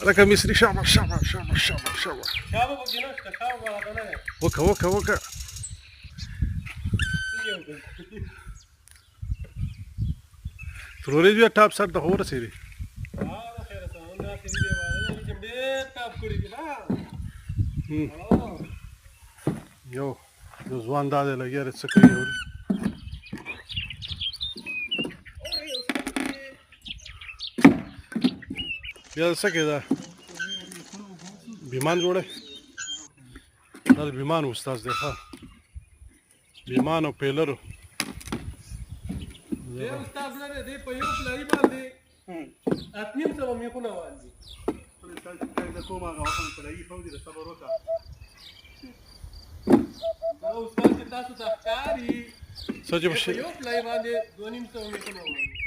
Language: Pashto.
لکه مصري شابه شابه شابه شابه شابه شابه پکې نشته شابه غلطه نه ده وکه ترورې بیا ټاپ سر ته خو ورسېدې خیره ته هم داسې دي دیوالونه چې ډېر ټاپ کړي دي یو ځوان دا دی لګیا دی څه کوي اوري بیا څه کوي دا بیمان جوړی دا د بیمانو استاد دی ښه بیمان او پیلرو دی استاد نه دی دی په یو پلاري باندې 800 میخونه باندې دا استاد چې تاسو ته ښکاري څه چې په یو پلاري باندې 250 میخونه باندې